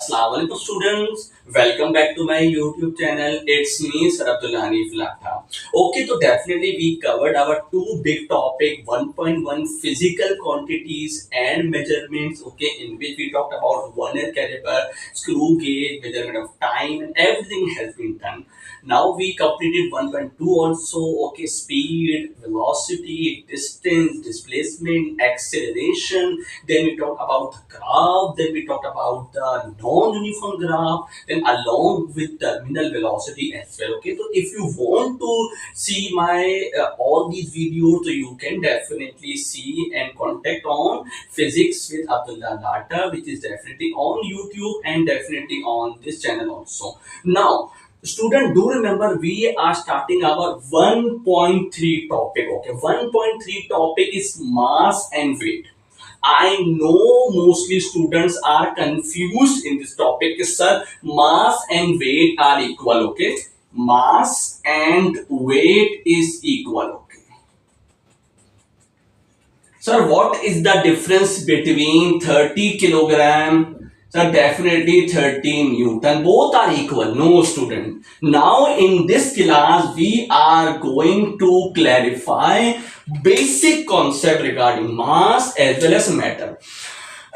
Assalamualaikum students, welcome back to my YouTube channel. It's me Sir Abdul Hanif Latha. Okay, so definitely we covered our two big topic 1.1 physical quantities and measurements. Okay, in which we talked about one air caliper, screw gauge, measurement of time, and everything has been done. Now we completed 1.2 also. Okay, speed, velocity, distance, displacement, acceleration. Then we talked about the graph. Then we talked about the non-uniform graph. Then along with terminal velocity as well. Okay, so if you want to see my all these videos, so you can definitely see and contact on physics with Abdullah Lata, which is definitely on YouTube and definitely on this channel also. Now student, do remember we are starting our 1.3 topic. Okay, 1.3 topic is mass and weight. I know mostly students are confused in this topic. Sir, mass and weight are equal. Okay, mass and weight is equal. Okay, sir, what is the difference between 30 kilogram? Sir, definitely 13 Newton. Both are equal. No, student. Now, in this class, we are going to clarify basic concept regarding mass as well as matter.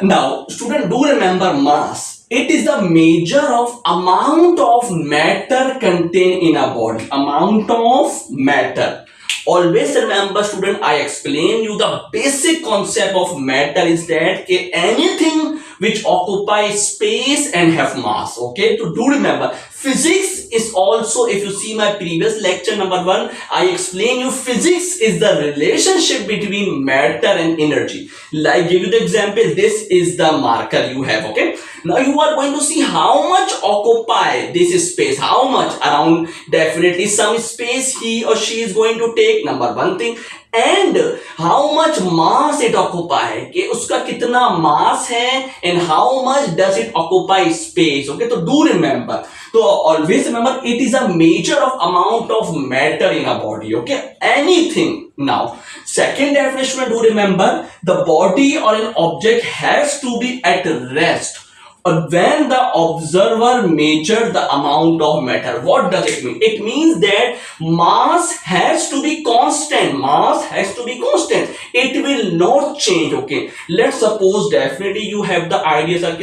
Now, student, do remember mass. It is the measure of amount of matter contained in a body. Amount of matter. Always remember, student, I explain you the basic concept of matter is that anything which occupies space and have mass. Okay, so do remember, physics is also, if you see my previous lecture number 1, I explain you physics is the relationship between matter and energy. Like, give you the example, this is the marker you have. Okay, now you are going to see how much occupy this space, how much, around definitely some space he or she is going to take, number one thing, and how much mass it occupy, कि उसका कितना mass है and how much does it occupy space. Okay, so do remember, so always remember it is a measure of amount of matter in a body. Okay, anything. Now second definition, do remember, the body or an object has to be at rest when the observer measures the amount of matter. What does it mean? It means that mass has to be constant. Mass has to be constant. It will not change. Okay, let's suppose definitely you have the idea, sir,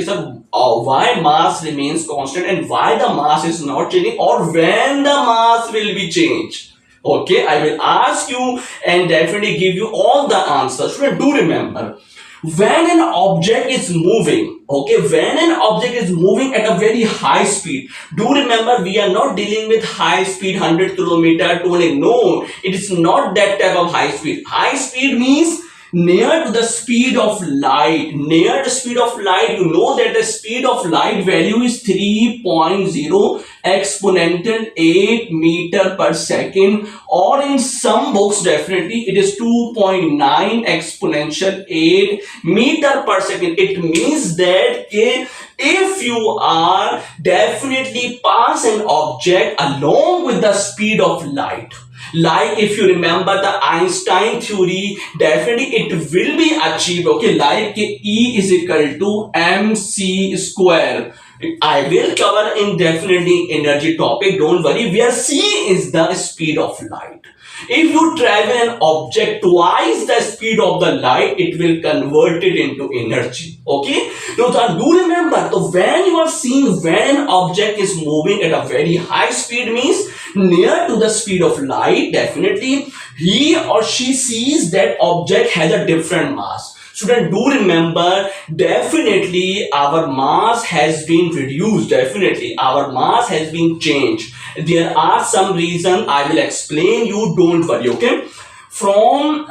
why mass remains constant and why the mass is not changing, or when the mass will be changed. Okay, I will ask you and definitely give you all the answers. Do remember, when an object is moving, okay, when an object is moving at a very high speed, do remember we are not dealing with high speed 100 kilometer to only, no, it is not that type of high speed. High speed means near to the speed of light. Near the speed of light, you know that the speed of light value is 3.0 exponential 8 meter per second, or in some books definitely it is 2.9 exponential 8 meter per second. It means that if you are definitely pass an object along with the speed of light, like if you remember the Einstein theory, definitely it will be achieved. Okay, like E is equal to mc square. I will cover in definitely energy topic, don't worry, where c is the speed of light. If you travel an object twice the speed of the light, it will convert it into energy. Okay, so do remember, so when you are seeing when an object is moving at a very high speed, means near to the speed of light, definitely he or she sees that object has a different mass. Student, do remember, definitely our mass has been reduced, definitely our mass has been changed. There are some reason I will explain you, don't worry. Okay, from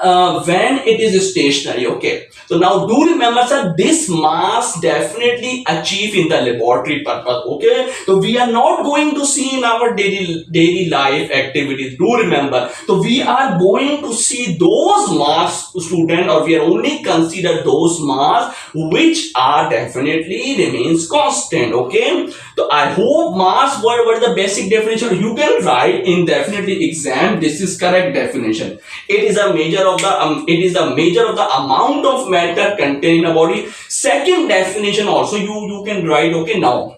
when it is stationary. Okay, so now do remember, sir, this mass definitely achieve in the laboratory purpose. Okay, so we are not going to see in our daily life activities. Do remember, so we are going to see those mass, student, or we are only consider those mass which are definitely remains constant. Okay, so I hope mass, what is the basic definition, you can write in definitely exam. This is correct definition. It is a measure of the amount of matter contained in a body. second definition also you can write. Okay, now,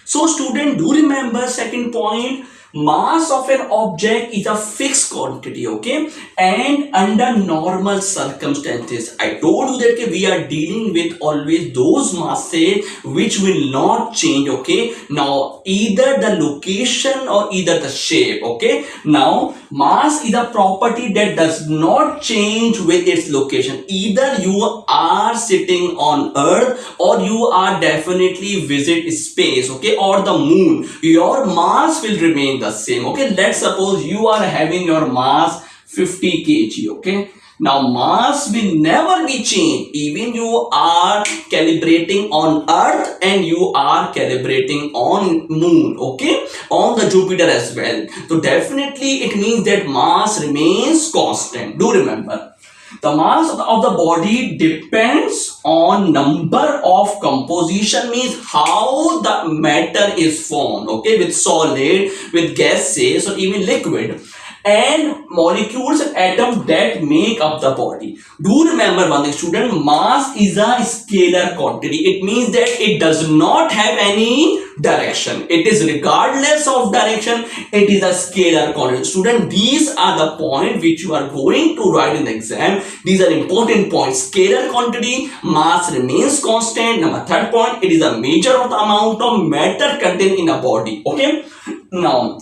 so student, do remember second point, mass of an object is a fixed quantity, okay, and under normal circumstances. I told you that we are dealing with always those masses which will not change, okay. Now either the location or either the shape, okay. Now mass is a property that does not change with its location. Either you are sitting on earth or you are definitely visit space, okay, or the moon, your mass will remain the same, okay. Let's suppose you are having your mass 50 kg, okay. Now mass will never be changed, even you are calibrating on earth and you are calibrating on moon, okay, on the Jupiter as well. So definitely it means that mass remains constant. Do remember, the mass of the body depends on number of composition, means how the matter is formed, okay, with solid, with gases, or even liquid, and molecules and atoms that make up the body. Do remember one thing, student, mass is a scalar quantity. It means that it does not have any direction. It is regardless of direction. It is a scalar quantity. Student, these are the points which you are going to write in the exam. These are important points. Scalar quantity, mass remains constant. Number third point, it is a measure of the amount of matter contained in a body, okay. Now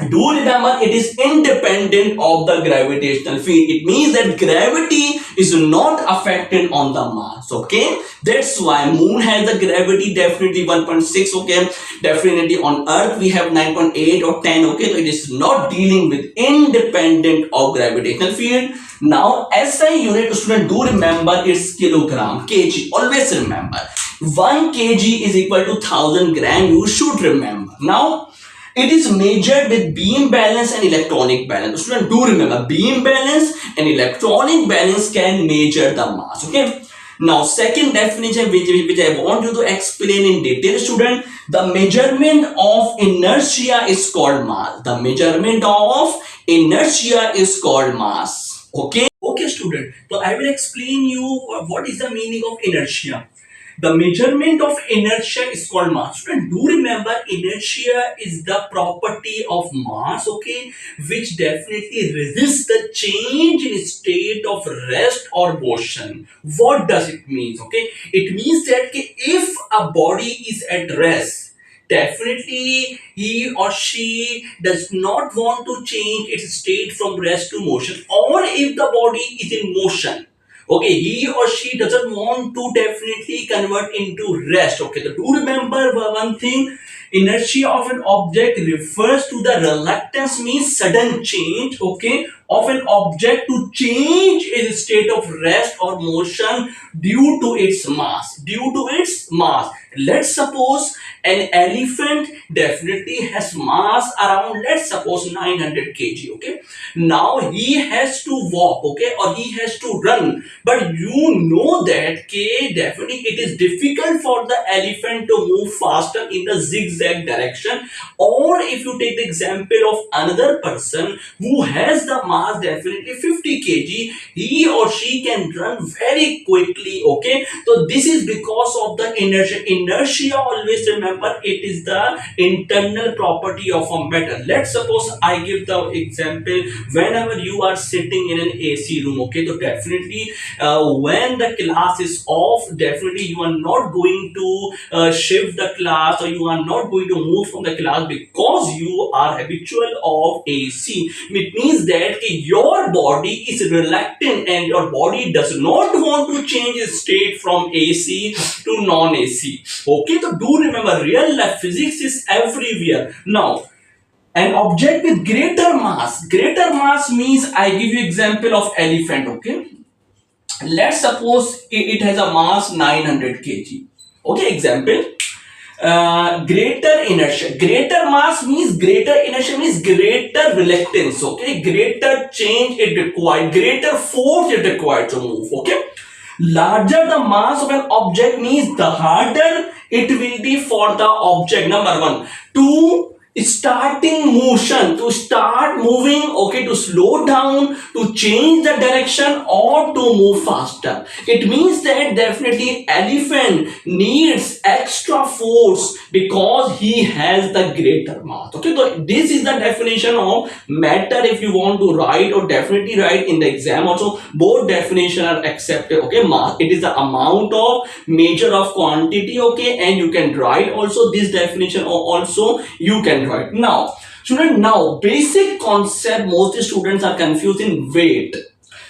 do remember, it is independent of the gravitational field. It means that gravity is not affected on the mass, okay. That's why moon has the gravity definitely 1.6, okay. Definitely on earth we have 9.8 or 10, okay. So it is not dealing with independent of gravitational field. Now SI unit, student, do remember it's kilogram, kg. Always remember 1 kg is equal to 1000 gram. You should remember. Now it is measured with beam balance and electronic balance. Student, do remember, beam balance and electronic balance can measure the mass, okay. Now second definition which I want you to explain in detail, student, the measurement of inertia is called mass. The measurement of inertia is called mass, okay. Okay student, so I will explain you what is the meaning of inertia. The measurement of inertia is called mass. Student, do remember, inertia is the property of mass, okay, which definitely resists the change in state of rest or motion. What does it mean? Okay, it means that if a body is at rest, definitely he or she does not want to change its state from rest to motion, or if the body is in motion, okay, he or she doesn't want to definitely convert into rest, okay. So do remember one thing, inertia of an object refers to the reluctance, means sudden change, okay, of an object to change its state of rest or motion due to its mass. Due to its mass, let's suppose an elephant definitely has mass around, let's suppose 900 kg, okay. Now he has to walk, okay, or he has to run, but you know that definitely it is difficult for the elephant to move faster in the zigzag direction. Or if you take the example of another person who has the mass definitely 50 kg, he or she can run very quickly, okay. So this is because of the inertia. Inertia, always remember, it is the internal property of a metal. Let's suppose I give the example, whenever you are sitting in an AC room, okay, so definitely when the class is off, definitely you are not going to shift the class, or you are not going to move from the class, because you are habitual of AC. It means that your body is reluctant and your body does not want to change its state from AC to non-AC, okay. So do remember, real life physics is everywhere. Now an object with greater mass means, I give you example of elephant, okay. Let's suppose it has a mass 900 kg, okay. Example, greater inertia, greater mass means greater inertia means greater reluctance, okay, greater change it required, greater force it required to move, okay. Larger the mass of an object means the harder it will be for the object, number one, to starting motion, to start moving, okay, to slow down, to change the direction, or to move faster. It means that definitely elephant needs extra force because he has the greater mass. Okay, so this is the definition of matter. If you want to write, or definitely write in the exam also, both definition are accepted. Okay, mass, it is the amount of measure of quantity. Okay, and you can write also this definition, or also you can write. Now student, now basic concept most students are confused in weight.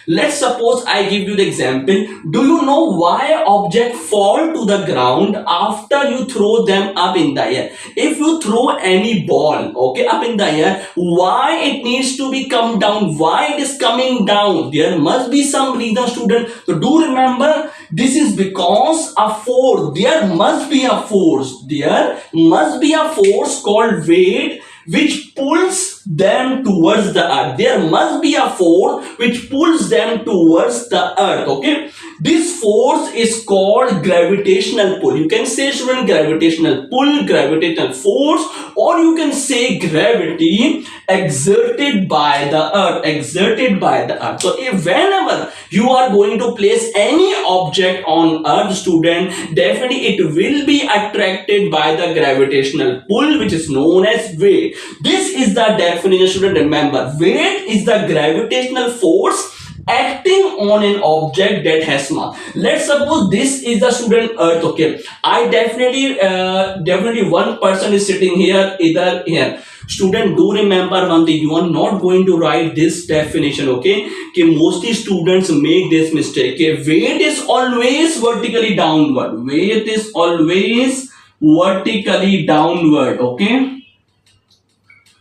Let's suppose I give you the example. Do you know why object fall to the ground after you throw them up in the air? If you throw any ball, okay, up in the air, why it needs to be come down? Why it is coming down? There must be some reason, student. So do remember, this is because a force. There must be a force. There must be a force called weight which pulls them towards the earth. There must be a force which pulls them towards the earth. Okay, this force is called gravitational pull. You can say, student, gravitational pull, gravitational force, or you can say gravity exerted by the earth, exerted by the earth. So if whenever you are going to place any object on earth, student, definitely it will be attracted by the gravitational pull, which is known as weight. This is the definition, student. Remember, weight is the gravitational force acting on an object that has mass. Let's suppose this is the student earth. Okay, I definitely one person is sitting here, either here. Student, do remember one thing, you are not going to write this definition. Okay, mostly students make this mistake. Okay, weight is always vertically downward. Weight is always vertically downward. Okay,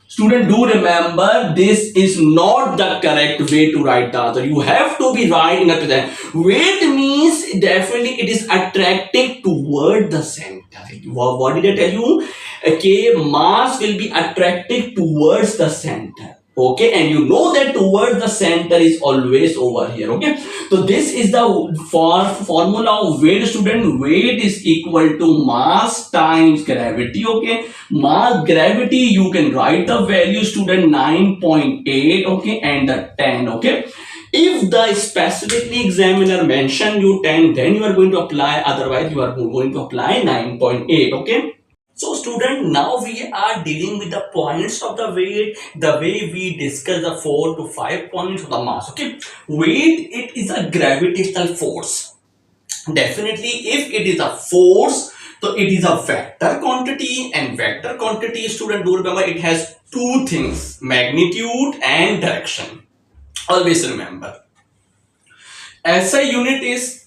student, do remember, this is not the correct way to write the answer. You have to be writing at that. Weight means definitely it is attracting toward the center. What did I tell you? Okay, mass will be attracted towards the center. Okay, and you know that towards the center is always over here. Okay, so this is the formula of weight, student. Weight is equal to mass times gravity. Okay, mass, gravity, you can write the value, student, 9.8. Okay, and the 10. Okay, if the specifically examiner mention you 10, then you are going to apply, otherwise you are going to apply 9.8. Okay, so student, now we are dealing with the points of the weight, the way we discuss the 4 to 5 points of the mass. Okay, weight, it is a gravitational force. Definitely, if it is a force, so it is a vector quantity, and vector quantity, student, do remember, it has two things, magnitude and direction. Always remember. SI unit is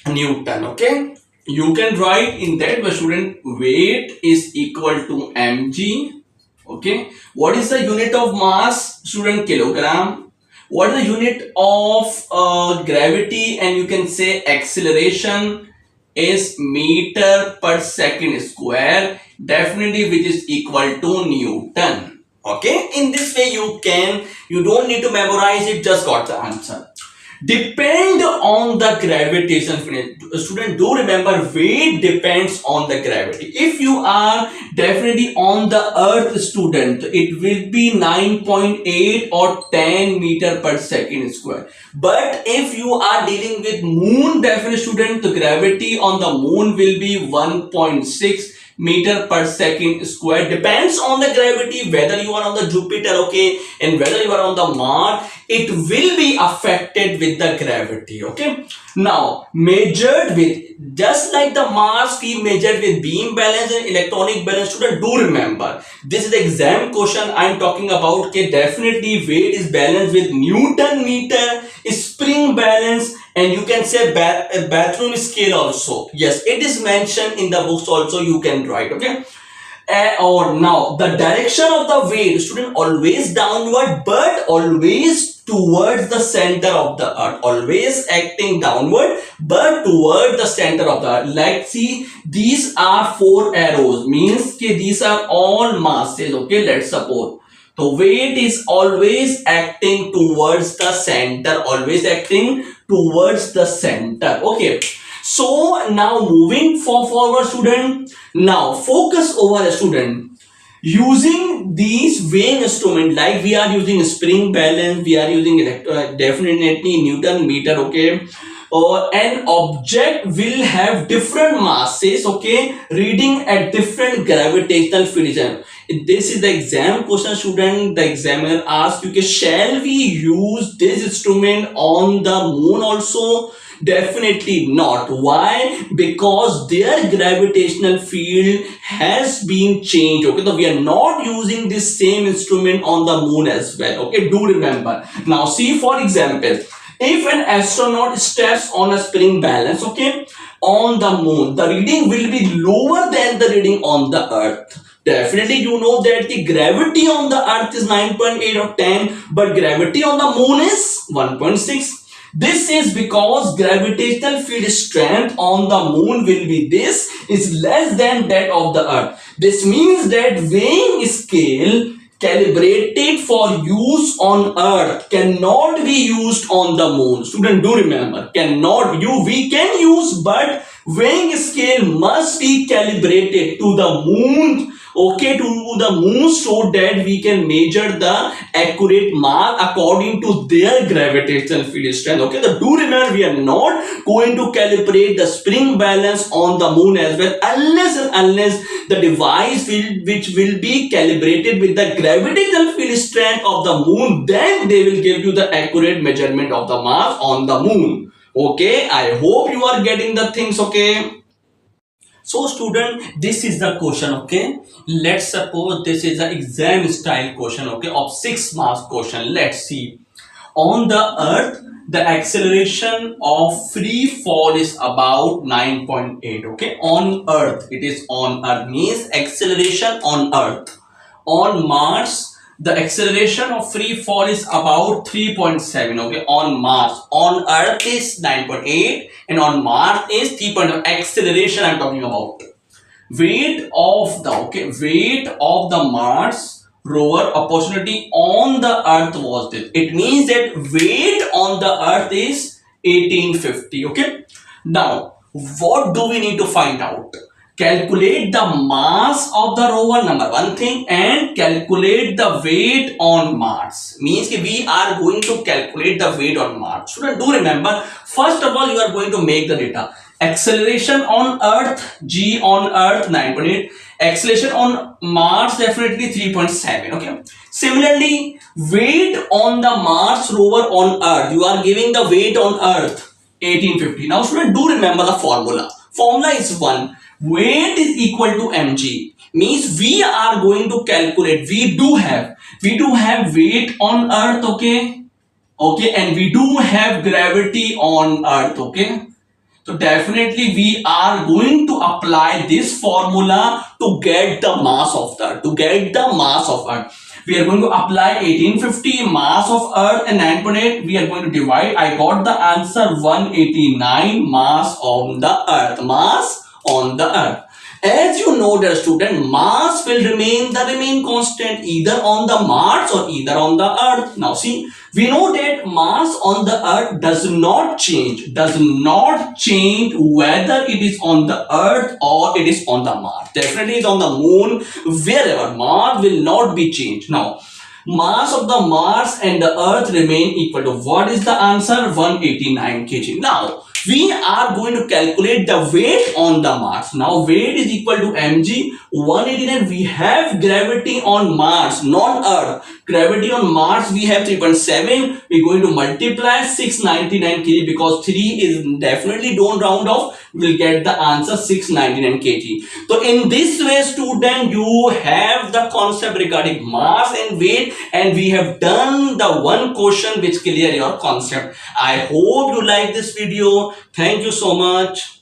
Newton. Okay, you can write in that way, student, weight is equal to mg. Okay, what is the unit of mass, student? Kilogram. What is the unit of gravity, and you can say acceleration is meter per second square, definitely, which is equal to Newton. Okay, in this way you don't need to memorize it, just got the answer. Depend on the gravitation, student. Do remember, weight depends on the gravity. If you are definitely on the earth, student, it will be 9.8 or 10 meter per second square. But if you are dealing with moon, definitely, student, the gravity on the moon will be 1.6 meter per second square. Depends on the gravity, whether you are on the Jupiter, okay, and whether you are on the Mars, it will be affected with the gravity. Okay, now measured with, just like the mass we measured with beam balance and electronic balance, student, do remember, this is the exam question I am talking about. Okay, definitely weight is balanced with Newton meter, spring balance, and you can say bathroom scale also. Yes, it is mentioned in the books also, you can write. Okay, or now the direction of the weight, student, always downward, but always towards the center of the earth, always acting downward but toward the center of the earth. Like, see, these are 4 arrows, means okay, these are all masses. Okay, let's suppose the weight is always acting towards the center, always acting towards the center. Okay, so now moving forward, student, now focus over, student. using these weighing instrument, like we are using spring balance, we are using definitely Newton meter, okay, or an object will have different masses, okay, reading at different gravitational field. This is the exam question, student. The examiner asks you, okay, shall we use this instrument on the moon also? Definitely not. Why? Because their gravitational field has been changed. Okay, so we are not using this same instrument on the moon as well. Okay, do remember. Now see, for example, if an astronaut steps on a spring balance, okay, on the moon, the reading will be lower than the reading on the earth. Definitely you know that the gravity on the earth is 9.8 or 10, but gravity on the moon is 1.6. This is because gravitational field strength on the moon will be this is less than that of the earth. This means that weighing scale calibrated for use on earth cannot be used on the moon. Student, do remember, cannot you we can use, but weighing scale must be calibrated to the moon, okay, to the moon, so that we can measure the accurate mass according to their gravitational field strength. Okay, so do remember, we are not going to calibrate the spring balance on the moon as well, unless the device which will be calibrated with the gravitational field strength of the moon, then they will give you the accurate measurement of the mass on the moon. Okay, I hope you are getting the things. Okay, so student, this is the question. Okay, let's suppose this is an exam style question, okay, of 6 marks question. Let's see. On the earth, the acceleration of free fall is about 9.8. Okay, on earth, it is on earth, means acceleration on earth. On Mars, the acceleration of free fall is about 3.7. Okay, on Mars. On earth is 9.8 and on Mars is 3.0. Acceleration I'm talking about. Weight of the Mars rover opportunity on the earth was this. It means that weight on the earth is 1850. Okay, now what do we need to find out? Calculate the mass of the rover, number one thing, and calculate the weight on Mars. Means we are going to calculate the weight on Mars. Student, do remember, first of all you are going to make the data. Acceleration on earth, g on earth 9.8, acceleration on Mars definitely 3.7. okay, similarly weight on the Mars rover on earth, you are giving the weight on earth 1850. Now student, do remember the formula is 1, weight is equal to mg, means we are going to calculate, we do have weight on earth, okay, and we do have gravity on earth, okay. So definitely we are going to apply this formula to get the mass of the earth. We are going to apply 1850 mass of earth and 9.8. We are going to divide. I got the answer 189 mass on the earth. As you know, dear student, mass will remain constant either on the Mars or either on the earth. Now see, we know that mass on the earth does not change whether it is on the earth or it is on the Mars. Definitely it's on the moon, wherever. Mass will not be changed. Now mass of the Mars and the earth remain equal to, what is the answer? 189 kg. Now we are going to calculate the weight on the Mars. Now weight is equal to mg, 189. We have gravity on Mars, not earth. Gravity on Mars we have 3.7. We're going to multiply 699 kg, because 3 is definitely, don't round off, we'll get the answer 699 kg. So in this way, student, you have the concept regarding mass and weight, and we have done the one question which clear your concept. I hope you like this video. Thank you so much.